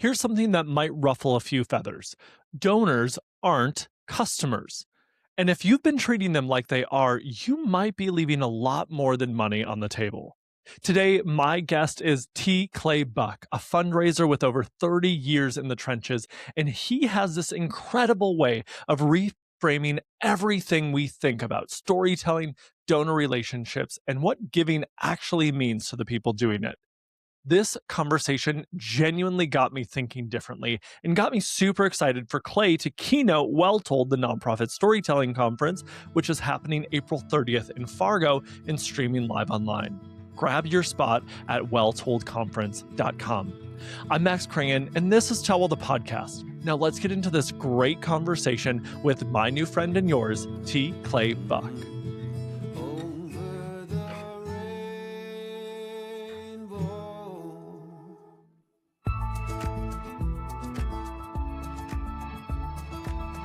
Here's something that might ruffle a few feathers. Donors aren't customers. And if you've been treating them like they are, you might be leaving a lot more than money on the table. Today, my guest is T. Clay Buck, a fundraiser with over 30 years in the trenches, and he has this incredible way of reframing everything we think about storytelling, donor relationships, and what giving actually means to the people doing it. This conversation genuinely got me thinking differently and got me super excited for Clay to keynote Well Told, the nonprofit storytelling conference, which is happening April 30th in Fargo and streaming live online. Grab your spot at welltoldconference.com. I'm Max Crangan, and this is Tell Well the podcast. Now let's get into this great conversation with my new friend and yours, T. Clay Buck.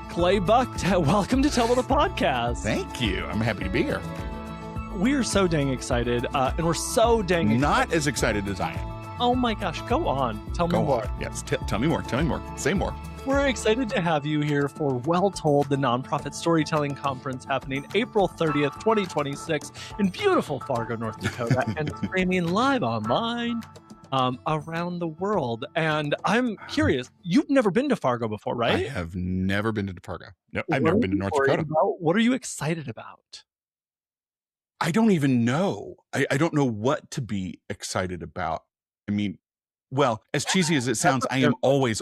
Clay Buck, welcome to Tell Well the podcast. Thank you. I'm happy to be here. We are so dang excited, and we're so dang Not as excited as I am. Oh my gosh, go on. Tell me more. Yes, tell me more. Tell me more. Say more. We're excited to have you here for Well Told, the nonprofit storytelling conference happening April 30th, 2026 in beautiful Fargo, North Dakota, and streaming live online around the world. And I'm curious, you've never been to Fargo before, right? I have never been to Fargo. No, I've never been to North Dakota. What are you excited about? I don't even know. I don't know what to be excited about. I mean, well, as cheesy as it sounds, I am always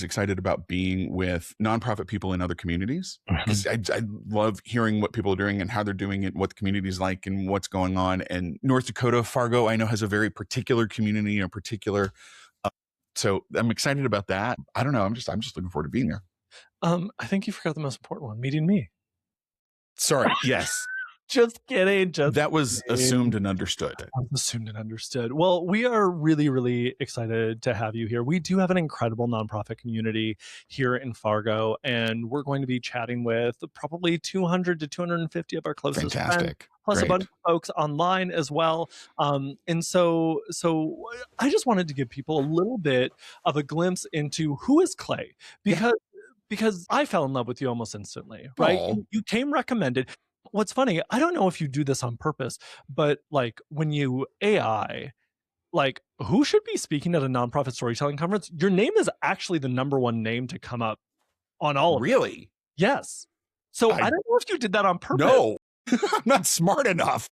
excited about being with nonprofit people in other communities. Because I love hearing what people are doing and how they're doing it, what the community is like and what's going on. And North Dakota, Fargo, I know has a very particular community and a particular. So I'm excited about that. I don't know. I'm just looking forward to being there. I think you forgot the most important one, meeting me. Sorry. Yes. Just kidding. That was assumed and understood. Assumed and understood. Well, we are really, really excited to have you here. We do have an incredible nonprofit community here in Fargo, and we're going to be chatting with probably 200 to 250 of our closest friends, plus a bunch of folks online as well. And so I just wanted to give people a little bit of a glimpse into who is Clay, because I fell in love with you almost instantly, right? You came recommended. What's funny, I don't know if you do this on purpose, but like when you AI, like who should be speaking at a nonprofit storytelling conference, your name is actually the number one name to come up on all of them. Really? Yes. So I don't know if you did that on purpose. No, I'm not smart enough.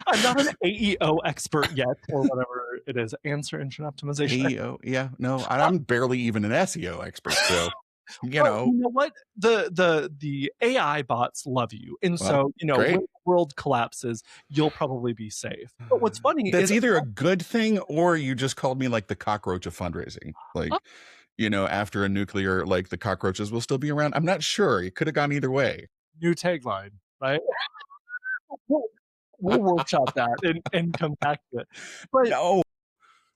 I'm not an AEO expert yet, or whatever it is, answer engine optimization. AEO, yeah, no, I'm barely even an SEO expert, so. You know what? The AI bots love you. And so, when the world collapses, you'll probably be safe. But what's funny is either a good thing or you just called me like the cockroach of fundraising. Like, after a nuclear, like the cockroaches will still be around. I'm not sure. It could have gone either way. New tagline, right? We'll workshop that and come back to it. But no.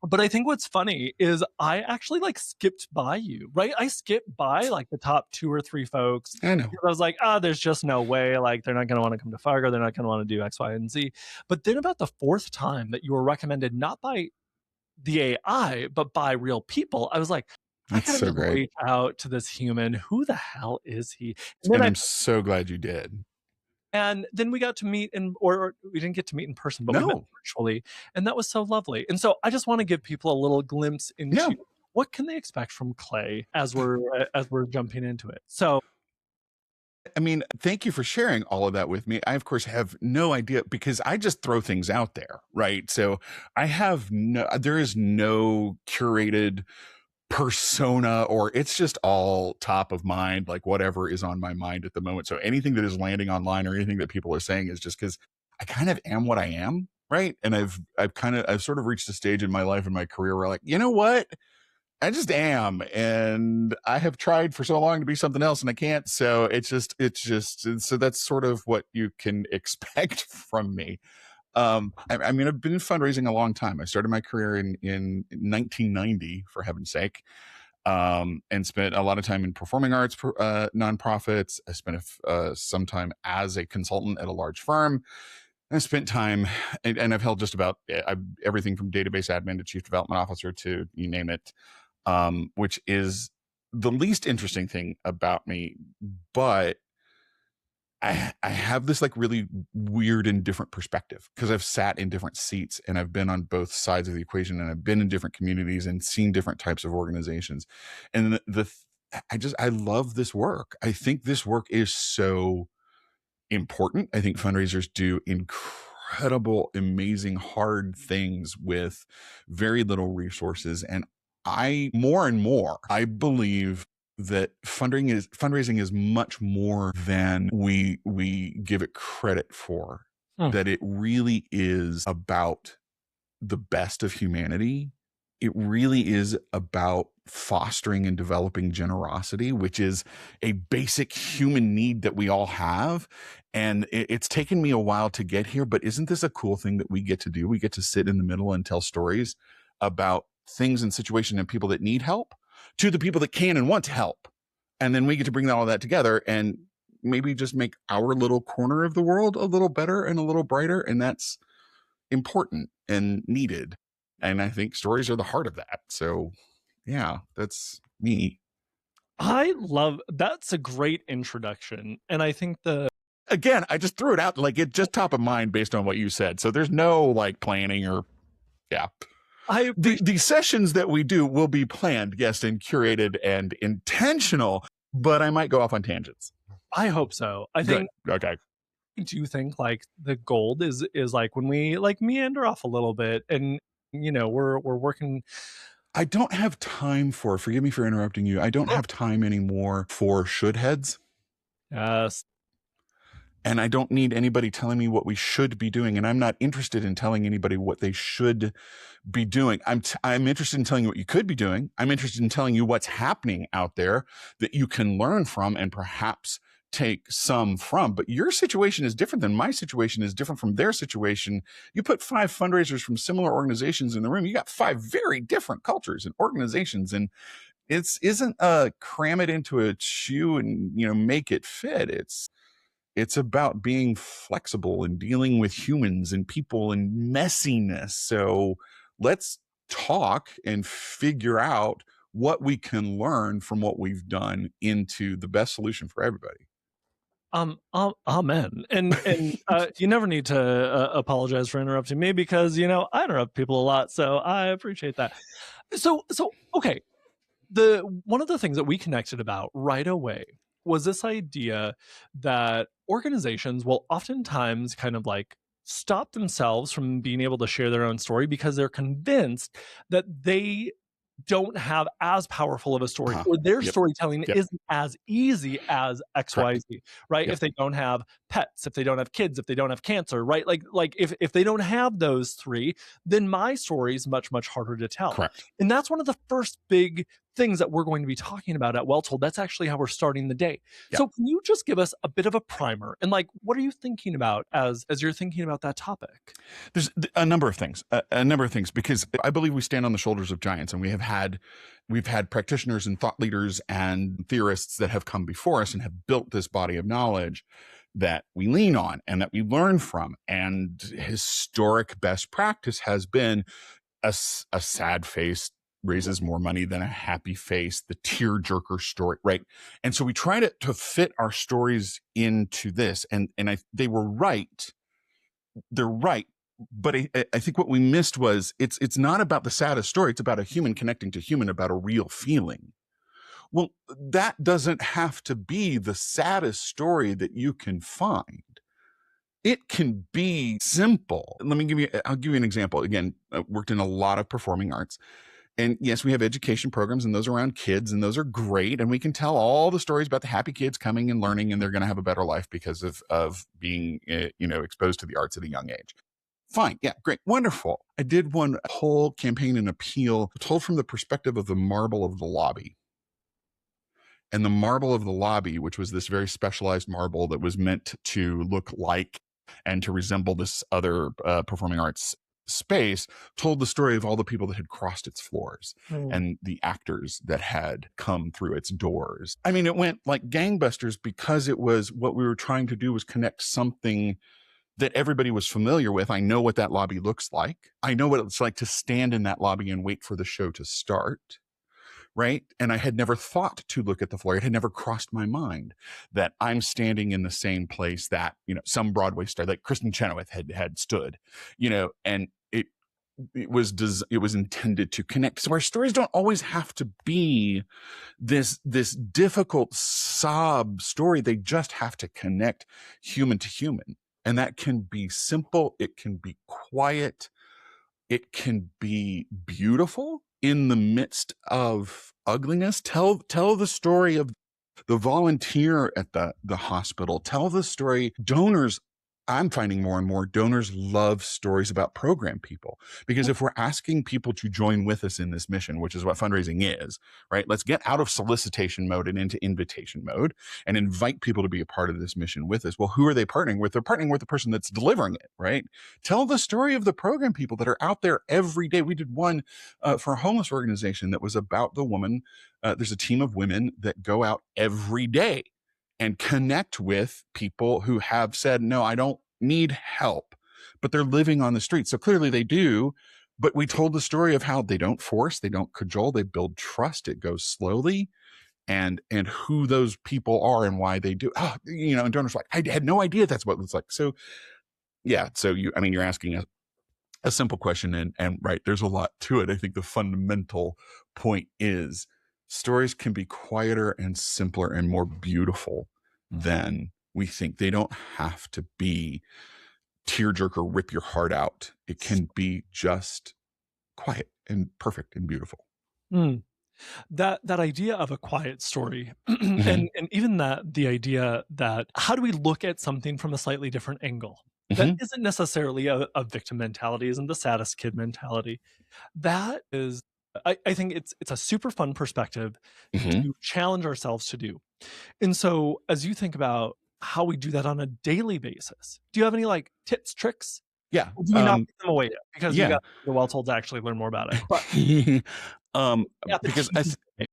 But I think what's funny is I actually skipped by you, right? I skipped by the top 2 or 3 folks. I know. I was like, there's just no way. They're not going to want to come to Fargo. They're not going to want to do X, Y, and Z. But then about the 4th time that you were recommended, not by the AI, but by real people, I was like, I gotta reach out to this human. Who the hell is he? And I'm so glad you did. And then we got to meet or we didn't get to meet in person, but we met virtually. And that was so lovely. And so I just want to give people a little glimpse into what can they expect from Clay as we're jumping into it. So, I mean, thank you for sharing all of that with me. I, of course, have no idea because I just throw things out there, right? So there is no curated persona, or it's just all top of mind, like whatever is on my mind at the moment. So anything that is landing online or anything that people are saying is just because I kind of am what I am, right? And I've sort of reached a stage in my life and my career where like, you know what? I just am. And I have tried for so long to be something else and I can't. So it's just, so that's sort of what you can expect from me. I mean, I've been fundraising a long time. I started my career in 1990, for heaven's sake, and spent a lot of time in performing arts nonprofits. I spent some time as a consultant at a large firm. I spent time, and I've held just about everything from database admin to chief development officer to you name it, which is the least interesting thing about me. But I have this like really weird and different perspective because I've sat in different seats and I've been on both sides of the equation and I've been in different communities and seen different types of organizations. And I love this work. I think this work is so important. I think fundraisers do incredible, amazing, hard things with very little resources. And more and more, I believe that fundraising is much more than we give it credit for. Hmm. That it really is about the best of humanity. It really is about fostering and developing generosity, which is a basic human need that we all have. And it's taken me a while to get here, but isn't this a cool thing that we get to do? We get to sit in the middle and tell stories about things and situations and people that need help to the people that can and want to help. And then we get to bring all that together and maybe just make our little corner of the world a little better and a little brighter. And that's important and needed. And I think stories are the heart of that. So, yeah, that's me. I love that's a great introduction. And I think Again, I just threw it out like it just top of mind based on what you said. So there's no like planning or, yeah. I appreciate The sessions that we do will be planned, yes, and curated and intentional, but I might go off on tangents. I hope so. I Good. think Okay. I do think like the gold is like when we like meander off a little bit and we're working. I don't have time for, forgive me for interrupting you. I don't have time anymore for should heads. Yes. And I don't need anybody telling me what we should be doing. And I'm not interested in telling anybody what they should be doing. I'm interested in telling you what you could be doing. I'm interested in telling you what's happening out there that you can learn from and perhaps take some from. But your situation is different than my situation is different from their situation. You put 5 fundraisers from similar organizations in the room. You got 5 very different cultures and organizations. And isn't cram it into a shoe and make it fit. It's about being flexible and dealing with humans and people and messiness. So let's talk and figure out what we can learn from what we've done into the best solution for everybody. Amen. And you never need to apologize for interrupting me because I interrupt people a lot, so I appreciate that. So okay, the one of the things that we connected about right away was this idea that organizations will oftentimes kind of like stop themselves from being able to share their own story because they're convinced that they don't have as powerful of a story Uh-huh. or their Yep. storytelling Yep. isn't as easy as Correct. XYZ, right? Yep. If they don't have pets, if they don't have kids, if they don't have cancer, right? Like if they don't have those three, then my story is much, much harder to tell. Correct. And that's one of the first big things that we're going to be talking about at Well Told. That's actually how we're starting the day. Yep. So can you just give us a bit of a primer and like what are you thinking about as you're thinking about that topic? There's a number of things, because I believe we stand on the shoulders of giants, and we've had practitioners and thought leaders and theorists that have come before us and have built this body of knowledge that we lean on and that we learn from. And historic best practice has been a sad face raises more money than a happy face, the tearjerker story, right? And so we try to fit our stories into this, and they were right. They're right. But I think what we missed was it's not about the saddest story. It's about a human connecting to human, about a real feeling. Well, that doesn't have to be the saddest story that you can find. It can be simple. I'll give you an example. Again, I worked in a lot of performing arts. And yes, we have education programs and those are around kids, and those are great. And we can tell all the stories about the happy kids coming and learning, and they're going to have a better life because of being, exposed to the arts at a young age. Fine. Yeah, great. Wonderful. I did one whole campaign and appeal told from the perspective of the marble of the lobby. And the marble of the lobby, which was this very specialized marble that was meant to look like and to resemble this other performing arts space, told the story of all the people that had crossed its floors and the actors that had come through its doors. I mean, it went like gangbusters because it was what we were trying to do was connect something that everybody was familiar with. I know what that lobby looks like. I know what it's like to stand in that lobby and wait for the show to start. Right. And I had never thought to look at the floor. It had never crossed my mind that I'm standing in the same place that, some Broadway star like Kristen Chenoweth had stood, and it was intended to connect. So our stories don't always have to be this difficult sob story. They just have to connect human to human. And that can be simple. It can be quiet. It can be beautiful in the midst of ugliness. Tell the story of the volunteer at the hospital. Tell the story. Donors, I'm finding more and more donors love stories about program people, because if we're asking people to join with us in this mission, which is what fundraising is, right? Let's get out of solicitation mode and into invitation mode and invite people to be a part of this mission with us. Well, who are they partnering with? They're partnering with the person that's delivering it, right? Tell the story of the program people that are out there every day. We did one for a homeless organization that was about the woman. There's a team of women that go out every day and connect with people who have said, no, I don't need help, but they're living on the street. So clearly they do. But we told the story of how they don't force, they don't cajole, they build trust. It goes slowly, and who those people are and why they do. And donors are like, I had no idea that's what it was like. So yeah. So you're asking a simple question, and right, there's a lot to it. I think the fundamental point is stories can be quieter and simpler and more beautiful than we think. They don't have to be tearjerker, rip your heart out. It can be just quiet and perfect and beautiful. Mm. That idea of a quiet story, Mm-hmm. and even the idea that how do we look at something from a slightly different angle? That Mm-hmm. isn't necessarily a victim mentality, isn't the saddest kid mentality. That is, I think it's a super fun perspective Mm-hmm. to challenge ourselves to do. And so, as you think about how we do that on a daily basis, do you have any like tips, tricks? Yeah. Or do we not give them away yet? Because you Yeah. got the well told to actually learn more about it. But um, at the because key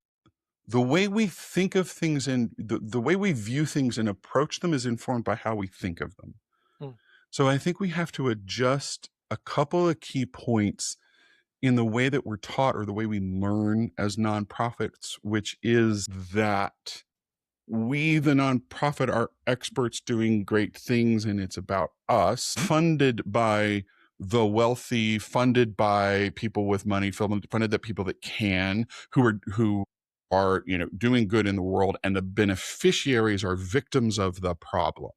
the way we think of things and the way we view things and approach them is informed by how we think of them. Mm. So I think we have to adjust a couple of key points in the way that we're taught or the way we learn as nonprofits, which is that we, the nonprofit, are experts doing great things and it's about us, funded by the wealthy, funded by people with money, funded by people that can, who are doing good in the world, and the beneficiaries are victims of the problem.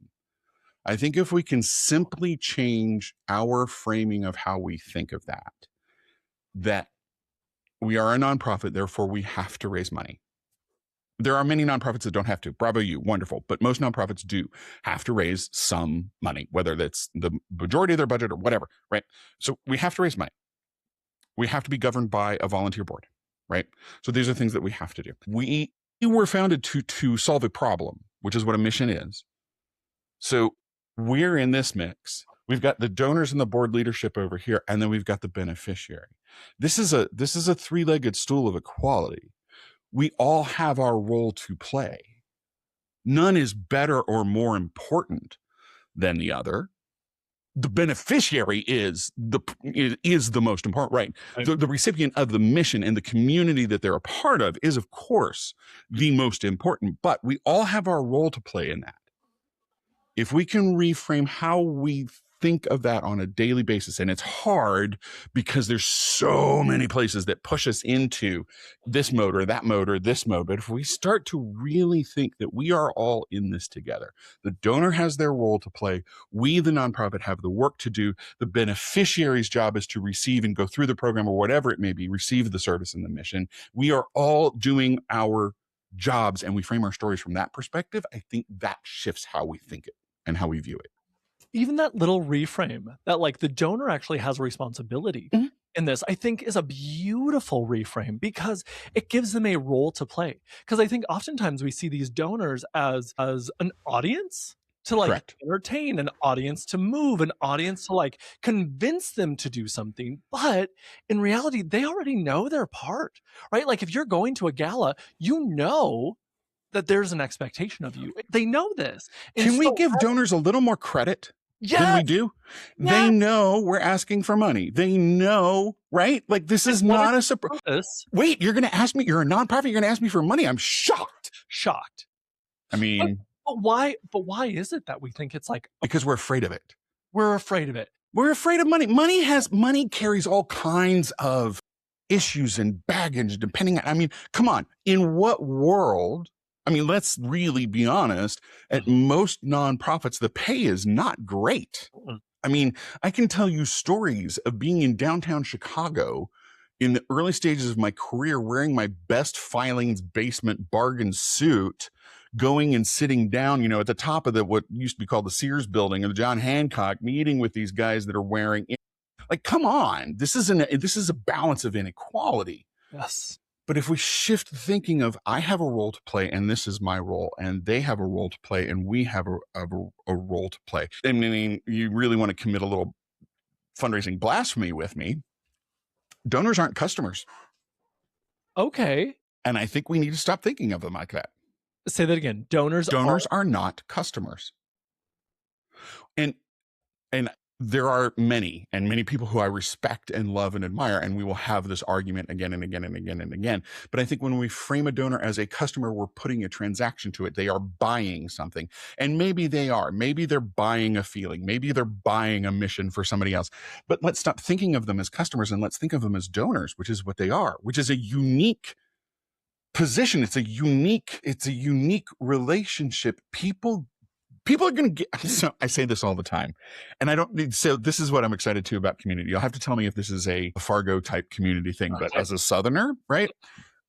I think if we can simply change our framing of how we think of that we are a nonprofit, therefore we have to raise money. There are many nonprofits that don't have to. Bravo you, wonderful. But most nonprofits do have to raise some money, whether that's the majority of their budget or whatever, right? So we have to raise money. We have to be governed by a volunteer board, right? So these are things that we have to do. We were founded to solve a problem, which is what a mission is. So we're in this mix. We've got the donors and the board leadership over here, and then we've got the beneficiary. This is a three-legged stool of equality. We all have our role to play. None is better or more important than the other. The beneficiary is the most important, right? right? The recipient of the mission and the community that they're a part of is, of course, the most important, but we all have our role to play in that. If we can reframe how we think of that on a daily basis, and it's hard because there's so many places that push us into this mode or that mode or this mode, but if we start to really think that we are all in this together, the donor has their role to play, we the nonprofit have the work to do, the beneficiary's job is to receive and go through the program or whatever it may be, receive the service and the mission, we are all doing our jobs and we frame our stories from that perspective, I think that shifts how we think it and how we view it. Even that little reframe that like the donor actually has a responsibility Mhm. in this, I think is a beautiful reframe because it gives them a role to play. Because I think oftentimes we see these donors as an audience to like Correct. entertain, an audience to move, an audience to like convince them to do something. But in reality, they already know their part, right? Like if you're going to a gala, you know that there's an expectation of you. They know this. And Can we so give donors a little more credit? than we Yes. do. They Yes. know we're asking for money. They know, right? Like this And is what is not a the surprise. purpose? Wait, you're going to ask me, you're a nonprofit, you're going to ask me for money. I'm shocked. Shocked. I But mean, why is it that we think it's like, because we're afraid of it. we're afraid of it? We're afraid of money. Money carries all kinds of issues and baggage depending on, I mean, come on. In what world? I mean, let's really be honest. At Mhm. most nonprofits, the pay is not great. Mm. I mean, I can tell you stories of being in downtown Chicago in the early stages of my career, wearing my best filings basement bargain suit, going and sitting down, at the top of what used to be called the Sears building or the John Hancock, meeting with these guys that are wearing it. Like, come on, this is a balance of inequality. Yes. But if we shift thinking of I have a role to play and this is my role, and they have a role to play and we have a role to play. I mean, you really want to commit a little fundraising blasphemy with me. Donors aren't customers. Okay. And I think we need to stop thinking of them like that. Say that again. Donors Donors are not customers. And there are many people who I respect and love and admire, and we will have this argument again and again and again and again. But I think when we frame a donor as a customer, we're putting a transaction to it. They are buying something. And maybe they are. Maybe they're buying a feeling. Maybe they're buying a mission for somebody else. But let's stop thinking of them as customers and let's think of them as donors, which is what they are, which is a unique position. It's a unique relationship. People are going to get, so I say this all the time, and I don't need, so this is what I'm excited to about community. You'll have to tell me if this is a Fargo type community thing, but Okay. as a Southerner, right?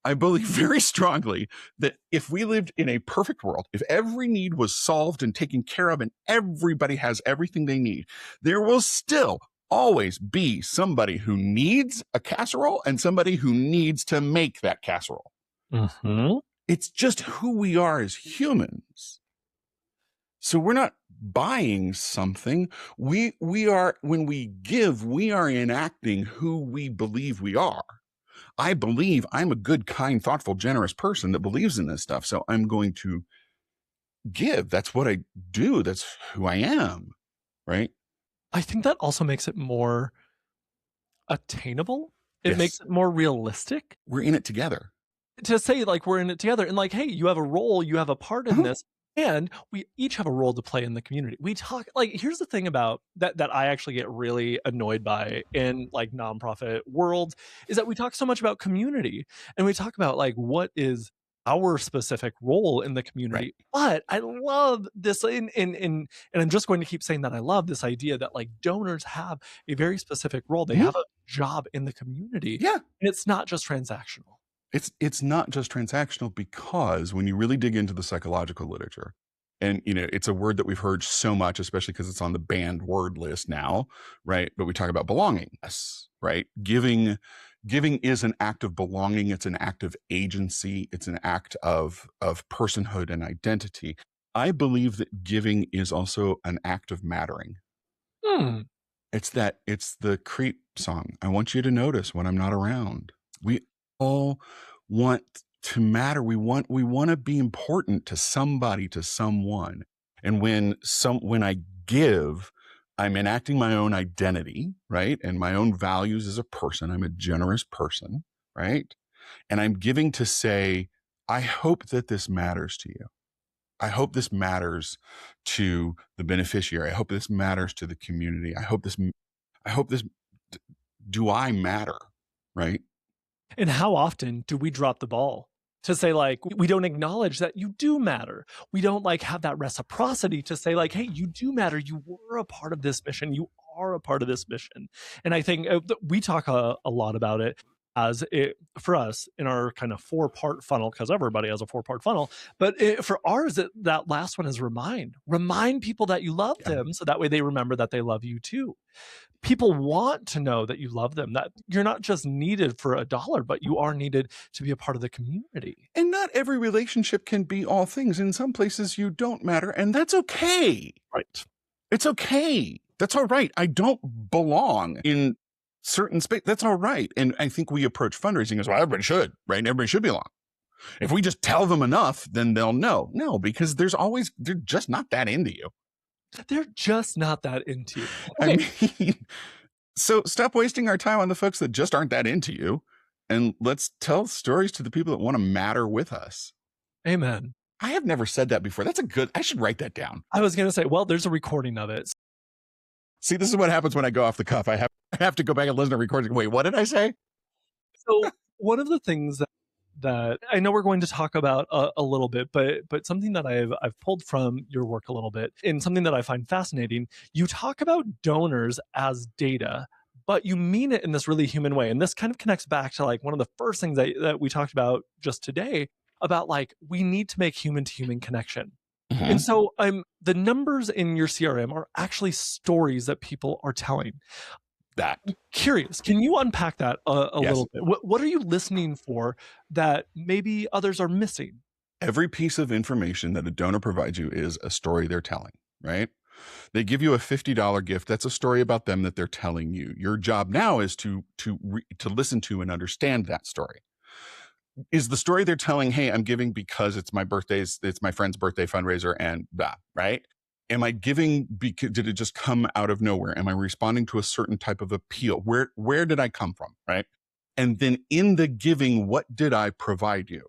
I believe very strongly that if we lived in a perfect world, if every need was solved and taken care of and everybody has everything they need, there will still always be somebody who needs a casserole and somebody who needs to make that casserole. Mm-hmm. It's just who we are as humans. So we're not buying something. We are, when we give, we are enacting who we believe we are. I believe I'm a good, kind, thoughtful, generous person that believes in this stuff. So I'm going to give. That's what I do. That's who I am. Right. I think that also makes it more attainable. It makes Yes. it more realistic We're in it together. to say, like, we're in it together and, like, hey, you have a role, you have a part in this, and we each have a role to play in the community. We talk, like, here's the thing about that I actually get really annoyed by in, like, nonprofit worlds, is that we talk so much about community and we talk about, like, what is our specific role in the community. But I love this and I'm just going to keep saying that I love this idea that, like, donors have a very specific role. They have a job in the community. Yeah. And it's not just transactional. It's not just transactional, because when you really dig into the psychological literature, and it's a word that we've heard so much, especially because it's on the banned word list now, right? But we talk about belonging, right? Giving is an act of belonging. It's an act of agency. It's an act of personhood and identity. I believe that giving is also an act of mattering. It's the Creep song. I want you to notice when I'm not around. We all want to matter. We want to be important to somebody, to someone. And when I give, I'm enacting my own identity, right? And my own values as a person. I'm a generous person, right? And I'm giving to say, I hope that this matters to you. I hope this matters to the beneficiary. I hope this matters to the community. I hope this, do I matter, right? And how often do we drop the ball to say, like, we don't acknowledge that you do matter? We don't, like, have that reciprocity to say, like, hey, you do matter. You were a part of this mission. You are a part of this mission. And I think we talk a lot about it as it, for us, in our kind of 4-part funnel, because everybody has a 4-part funnel. But for ours, that last one is remind people that you love them, so that way they remember that they love you too. People want to know that you love them, that you're not just needed for $1, but you are needed to be a part of the community. And not every relationship can be all things. In some places you don't matter, and that's okay. Right. It's okay. That's all right. I don't belong in certain space. That's all right. And I think we approach fundraising as, well, everybody should, right? Everybody should belong. If we just tell them enough, then they'll know. No, because they're just not that into you. They're just not that into you. I Okay. mean, so stop wasting our time on the folks that just aren't that into you, and let's tell stories to the people that want to matter with us. Amen. I have never said that before. That's a good, I should write that down. I was going to say, well, there's a recording of it. See, this is what happens when I go off the cuff. I have to go back and listen to recordings. Wait, what did I say? So one of the things that I know we're going to talk about a little bit, but something that I've pulled from your work a little bit, and something that I find fascinating, you talk about donors as data, but you mean it in this really human way. And this kind of connects back to like one of the first things that we talked about just today about like we need to make human to human connection. And Mhm. so the numbers in your CRM are actually stories that people are telling. That. Curious, can you unpack that a Yes. little bit? What are you listening for that maybe others are missing? Every piece of information that a donor provides you is a story they're telling, right? They give you a $50 gift. That's a story about them that they're telling you. Your job now is to listen to and understand that story. Is the story they're telling, hey, I'm giving because it's it's my friend's birthday fundraiser and blah, right? Am I giving because did it just come out of nowhere? Am I responding to a certain type of appeal? Where did I come from? Right. And then in the giving, what did I provide you?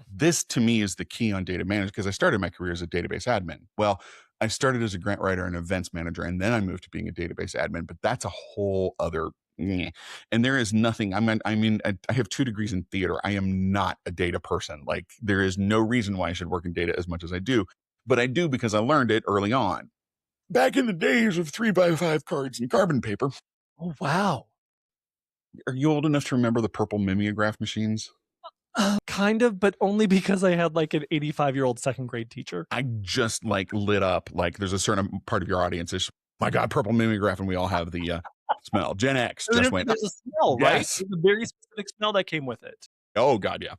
This to me is the key on data management because I started my career as a database admin. Well, I started as a grant writer and events manager, and then I moved to being a database admin, but that's a whole other. And there is nothing. I have 2 degrees in theater. I am not a data person. Like, there is no reason why I should work in data as much as I do, but I do because I learned it early on. Back in the days of 3x5 cards and carbon paper. Oh, wow. Are you old enough to remember the purple mimeograph machines? Kind of, but only because I had like an 85-year-old second grade teacher. I just like lit up. Like, there's a certain part of your audience is, my God, purple mimeograph, and we all have the smell. Gen X And just went, there's a smell, right? yes. There's a very specific smell that came with it. Oh God, yeah.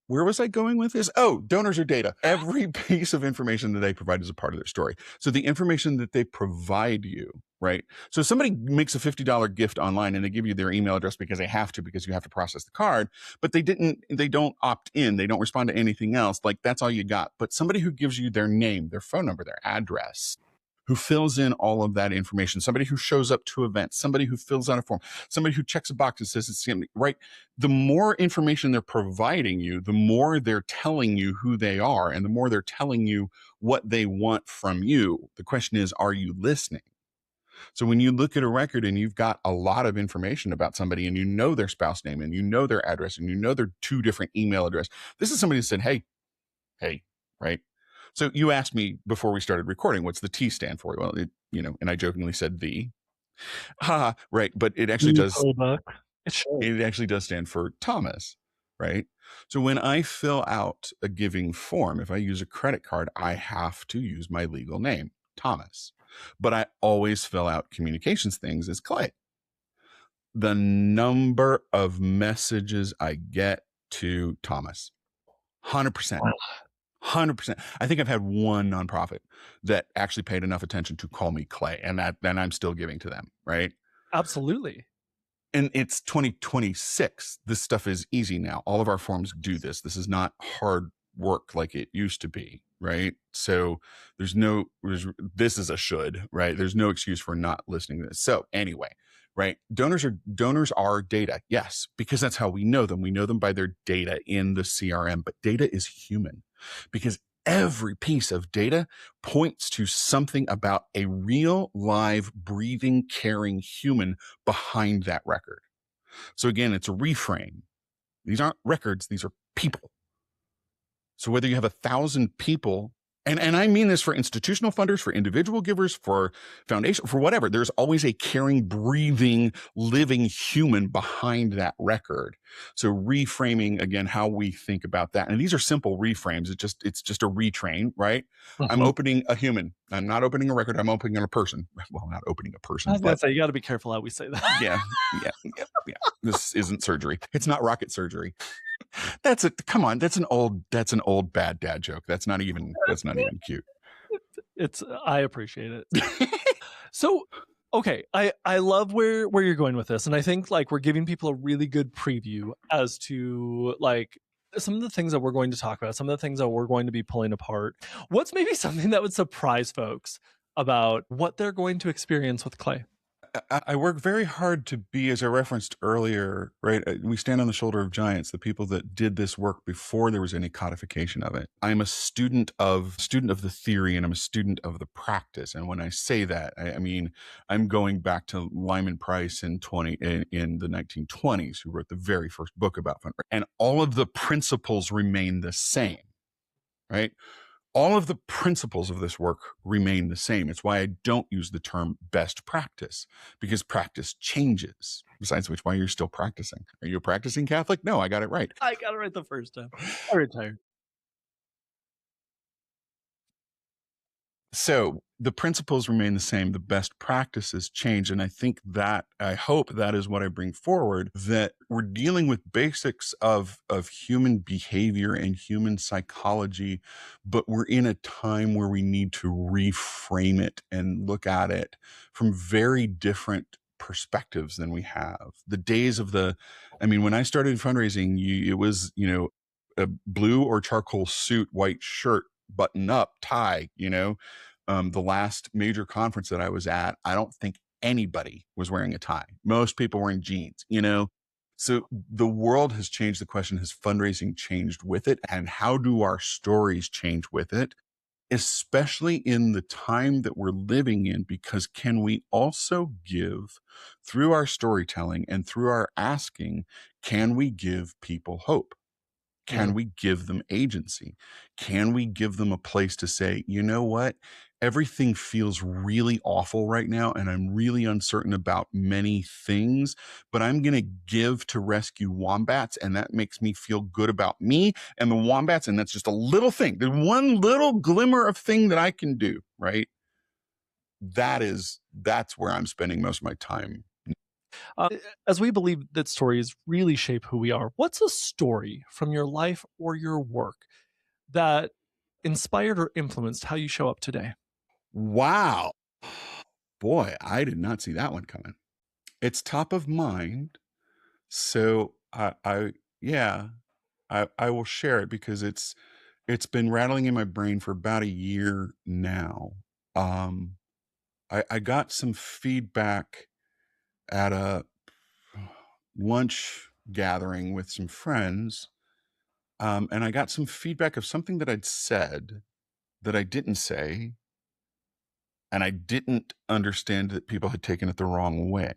Where was I going with this? Oh, donors are data. Every piece of information that they provide is a part of their story. So the information that they provide you, right? So somebody makes a $50 gift online and they give you their email address because they have to, because you have to process the card, but they don't opt in. They don't respond to anything else. Like, that's all you got. But somebody who gives you their name, their phone number, their address, who fills in all of that information, somebody who shows up to events, somebody who fills out a form, somebody who checks a box and says it's right. The more information they're providing you, the more they're telling you who they are, and the more they're telling you what they want from you. The question is, are you listening? So when you look at a record and you've got a lot of information about somebody, and you know their spouse name, and you know their address, and you know their 2 different email address, this is somebody who said, hey, right? So you asked me before we started recording, what's the T stand for? Well, and I jokingly said the, right. But it actually does, It should. it actually does stand for Thomas, right? So when I fill out a giving form, if I use a credit card, I have to use my legal name, Thomas. But I always fill out communications things as Clay. The number of messages I get to Thomas, 100%. 100%. I think I've had one nonprofit that actually paid enough attention to call me Clay, and then I'm still giving to them, right? Absolutely. And it's 2026. This stuff is easy now. All of our forms do this. This is not hard work like it used to be, right? So this is a should, right? There's no excuse for not listening to this. So anyway, right? Donors are data. Yes, because that's how we know them. We know them by their data in the CRM, but data is human, because every piece of data points to something about a real, live, breathing, caring human behind that record. So again, it's a reframe. These aren't records, these are people. So whether you have 1,000 people, and I mean this for institutional funders, for individual givers, for foundation, for whatever, there's always a caring, breathing, living human behind that record. So reframing, again, how we think about that. And these are simple reframes. It's just a retrain, right? I'm Mhm. opening a human. I'm not opening a record. I'm opening a person. Well, not opening a I person, was gonna but say, you gotta be careful how we say that. yeah, yeah. This isn't surgery. It's not rocket surgery. Come on. That's an old bad dad joke. That's not even cute. I appreciate it. So, okay, I love where you're going with this, and I think, like, we're giving people a really good preview as to, like, Some of the things that we're going to talk about, some of the things that we're going to be pulling apart, what's maybe something that would surprise folks about what they're going to experience with clay? I work very hard to be, as I referenced earlier, right? We stand on the shoulder of giants, the people that did this work before there was any codification of it. I'm a student of the theory, and I'm a student of the practice. And when I say that, I mean I'm going back to Lyman Price in the 1920s, who wrote the very first book about fundraising, and all of the principles remain the same, right? All of the principles of this work remain the same. It's why I don't use the term best practice, because practice changes. Besides which, why you're still practicing. Are you a practicing Catholic? No, I got it right. I got it right the first time. I retired. So the principles remain the same. The best practices change. And I hope that is what I bring forward, that we're dealing with basics of human behavior and human psychology, but we're in a time where we need to reframe it and look at it from very different perspectives than we have. The days of when I started fundraising, it was, a blue or charcoal suit, white shirt, button up, tie, the last major conference that I was at, I don't think anybody was wearing a tie. Most people were in jeans, So the world has changed. The question, has fundraising changed with it? And how do our stories change with it? Especially in the time that we're living in, because can we also give, through our storytelling and through our asking, can we give people hope? Can we give them agency? Can we give them a place to say, you know what? Everything feels really awful right now, and I'm really uncertain about many things, but I'm going to give to rescue wombats, and that makes me feel good about me and the wombats, and that's just a little thing. There's one little glimmer of thing that I can do, right? That's where I'm spending most of my time. Uh, as we believe that stories really shape who we are, what's a story from your life or your work that inspired or influenced how you show up today? Wow. Boy, I did not see that one coming. It's top of mind. So yeah, I will share it because it's been rattling in my brain for about a year now. Um, I got some feedback at a lunch gathering with some friends, and I got some feedback of something that I'd said that I didn't say, and I didn't understand that people had taken it the wrong way.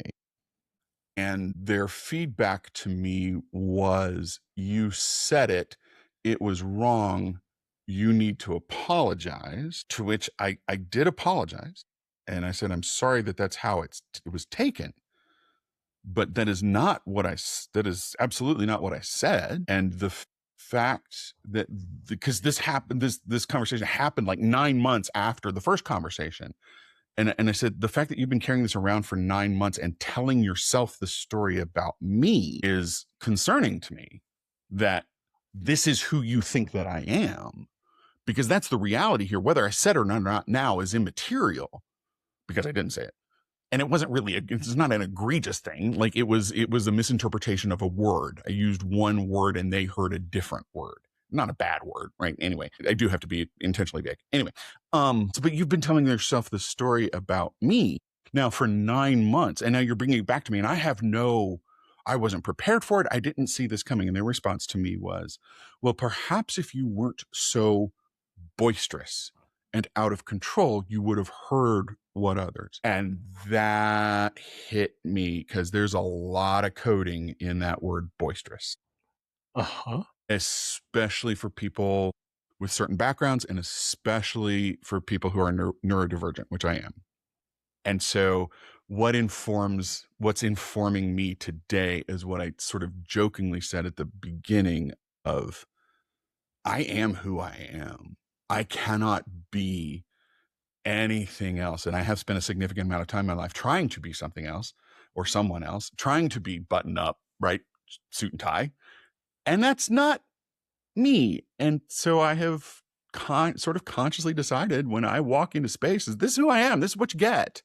And their feedback to me was, you said it, it was wrong, you need to apologize. To which I did apologize. And I said, I'm sorry that that's how it was taken. But that is that is absolutely not what I said. And the fact that, because this conversation happened like 9 months after the first conversation. And I said, the fact that you've been carrying this around for 9 months and telling yourself the story about me is concerning to me, that this is who you think that I am, because that's the reality here. Whether I said it or not now is immaterial, because I didn't say it. And it wasn't really, it's not an egregious thing. Like it was a misinterpretation of a word. I used one word and they heard a different word. Not a bad word, right? Anyway, I do have to be intentionally vague. Anyway, but you've been telling yourself the story about me now for 9 months, and now you're bringing it back to me, and I wasn't prepared for it. I didn't see this coming. And their response to me was, well, perhaps if you weren't so boisterous and out of control, you would have heard what others. And that hit me, because there's a lot of coding in that word boisterous. Uh-huh. Especially for people with certain backgrounds, and especially for people who are neurodivergent, which I am. And so what's informing me today is what I sort of jokingly said at the beginning of, I am who I am. I cannot be anything else. And I have spent a significant amount of time in my life trying to be something else or someone else, trying to be button up, right? Suit and tie. And that's not me. And so I have sort of consciously decided, when I walk into spaces, this is who I am. This is what you get.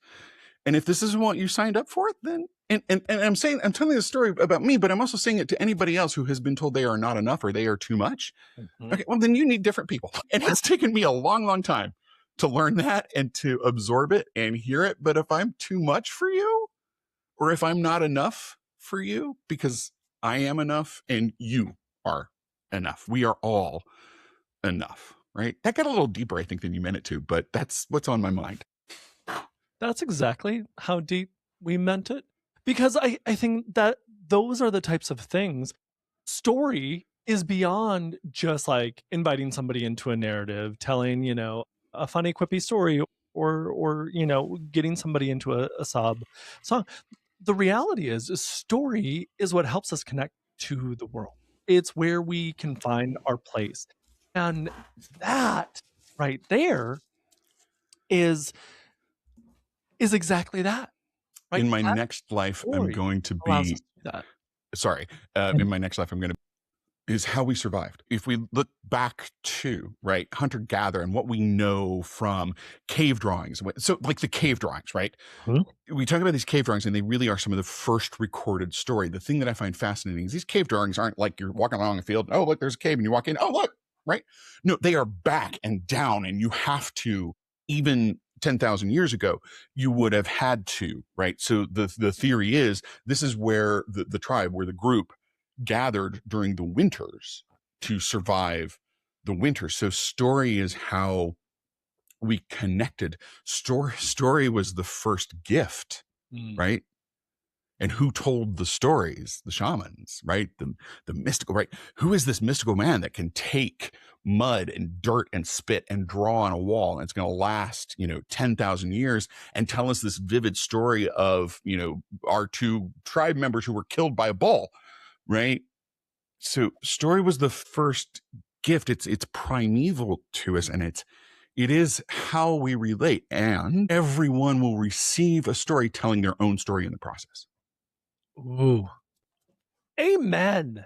And if this isn't what you signed up for, then, and I'm telling this story about me, but I'm also saying it to anybody else who has been told they are not enough or they are too much. Mhm. Okay, well, then you need different people. And it's taken me a long, long time to learn that and to absorb it and hear it. But if I'm too much for you, or if I'm not enough for you, because I am enough and you are enough, we are all enough, right? That got a little deeper, I think, than you meant it to, but that's what's on my mind. That's exactly how deep we meant it. Because I think that those are the types of things. Story is beyond just like inviting somebody into a narrative, telling, a funny, quippy story, or getting somebody into a sob song. The reality is story is what helps us connect to the world. It's where we can find our place. And that right there is exactly that, right? In my That next life, I'm story going to allows us be, to do that. sorry, in my next life, I'm going to is how we survived. If we look back to, right, hunter gatherer and what we know from cave drawings. So like the cave drawings, right? Mhm. We talk about these cave drawings and they really are some of the first recorded story. The thing that I find fascinating is these cave drawings aren't like you're walking along a field. Oh, look, there's a cave and you walk in. Oh, look, right? No, they are back and down and you have to, even 10,000 years ago, you would have had to, right? So the theory is this is where the tribe, where the group gathered during the winters to survive the winter. So story is how we connected. Story was the first gift, Mm. right? And who told the stories? The shamans, right? The mystical, right? Who is this mystical man that can take mud and dirt and spit and draw on a wall and it's going to last, 10,000 years and tell us this vivid story of, our two tribe members who were killed by a bull, right? So story was the first gift. It's primeval to us, and it is how we relate. And everyone will receive a story telling their own story in the process. Ooh. Amen.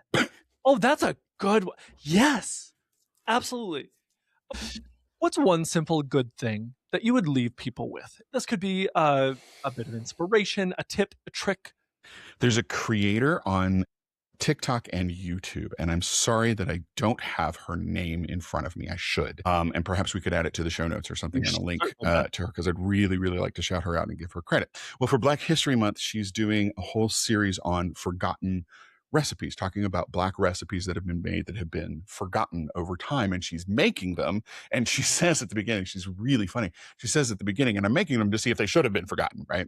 Oh, that's a good one. Yes, absolutely. What's one simple good thing that you would leave people with? This could be a bit of inspiration, a tip, a trick. There's a creator on TikTok and YouTube, and I'm sorry that I don't have her name in front of me. I should. And perhaps we could add it to the show notes or We something and a should link certainly to her because I'd really, really like to shout her out and give her credit. Well, for Black History Month, she's doing a whole series on forgotten recipes, talking about Black recipes that have been made that have been forgotten over time. And she's making them. And she says at the beginning, she's really funny. She says at the beginning, and I'm making them to see if they should have been forgotten, right?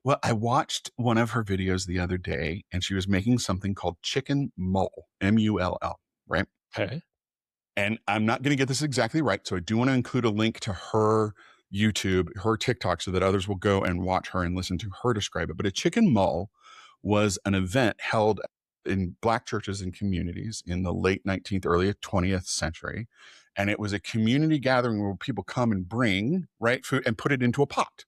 Well, I watched one of her videos the other day, and she was making something called chicken mull, M-U-L-L, right? Okay. And I'm not going to get this exactly right, so I do want to include a link to her YouTube, her TikTok, so that others will go and watch her and listen to her describe it. But a chicken mull was an event held in Black churches and communities in the late 19th, early 20th century. And it was a community gathering where people come and bring, right, food and put it into a pot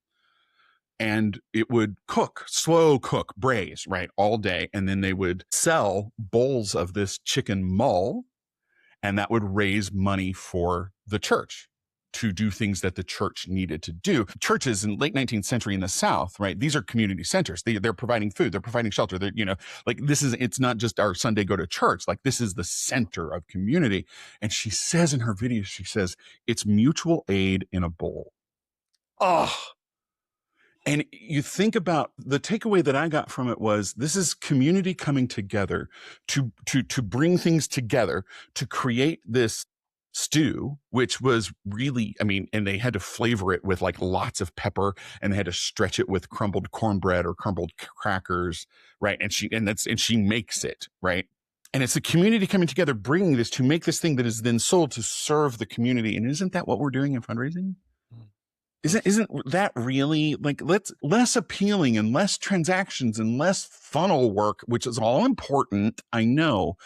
and it would cook, slow cook, braise, right, all day. And then they would sell bowls of this chicken mull, and that would raise money for the church to do things that the church needed to do. Churches in late 19th century in the South, right, these are community centers. They're providing food, they're providing shelter. They're, like it's not just our Sunday go to church. Like this is the center of community. And she says in her video, she says, it's mutual aid in a bowl. Oh, and you think about the takeaway that I got from it was this is community coming together to bring things together to create this stew, which was really, I mean, and they had to flavor it with like lots of pepper and they had to stretch it with crumbled cornbread or crumbled crackers, right? And she makes it, right? And it's the community coming together, bringing this to make this thing that is then sold to serve the community. And isn't that what we're doing in fundraising? Isn't that really like less appealing and less transactions and less funnel work, which is all important, I know,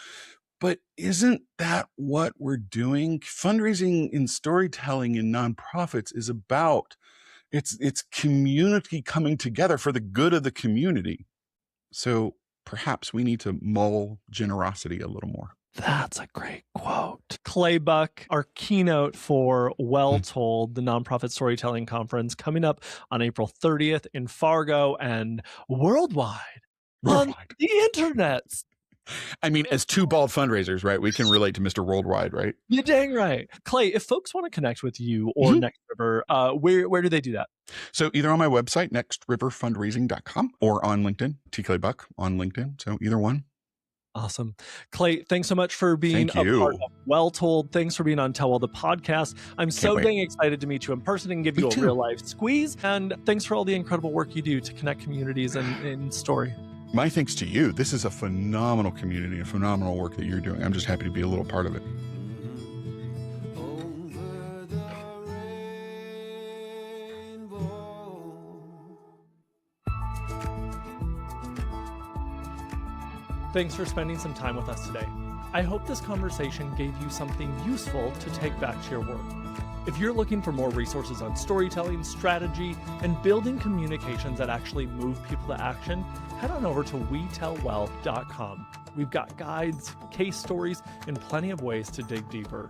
but isn't that what we're doing? Fundraising in storytelling in nonprofits is about it's community coming together for the good of the community. So perhaps we need to mull generosity a little more. That's a great quote. Clay Buck, our keynote for Well Told, the nonprofit storytelling conference, coming up on April 30th in Fargo and worldwide on Worldwide. the internet. I mean, as two bald fundraisers, right? We can relate to Mr. Worldwide, right? You're dang right. Clay, if folks want to connect with you or Mhm. Next River, where do they do that? So either on my website, nextriverfundraising.com, or on LinkedIn, T. Clay Buck on LinkedIn. So either one. Awesome. Clay, thanks so much for being Thank a part you. of Well Told. Thanks for being on Tell Well the podcast. I'm so wait. dang excited to meet you in person and give Me you a too. real life squeeze. And thanks for all the incredible work you do to connect communities and story. My thanks to you. This is a phenomenal community, a phenomenal work that you're doing. I'm just happy to be a little part of it. Thanks for spending some time with us today. I hope this conversation gave you something useful to take back to your work. If you're looking for more resources on storytelling, strategy, and building communications that actually move people to action, head on over to WeTellWell.com. We've got guides, case stories, and plenty of ways to dig deeper.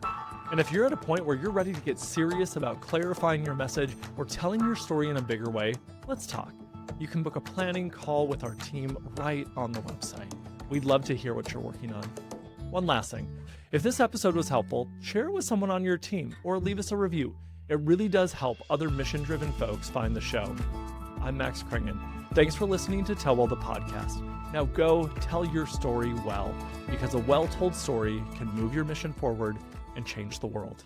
And if you're at a point where you're ready to get serious about clarifying your message or telling your story in a bigger way, let's talk. You can book a planning call with our team right on the website. We'd love to hear what you're working on. One last thing. If this episode was helpful, share it with someone on your team or leave us a review. It really does help other mission-driven folks find the show. I'm Max Kringen. Thanks for listening to Tell Well the podcast. Now go tell your story well, because a well-told story can move your mission forward and change the world.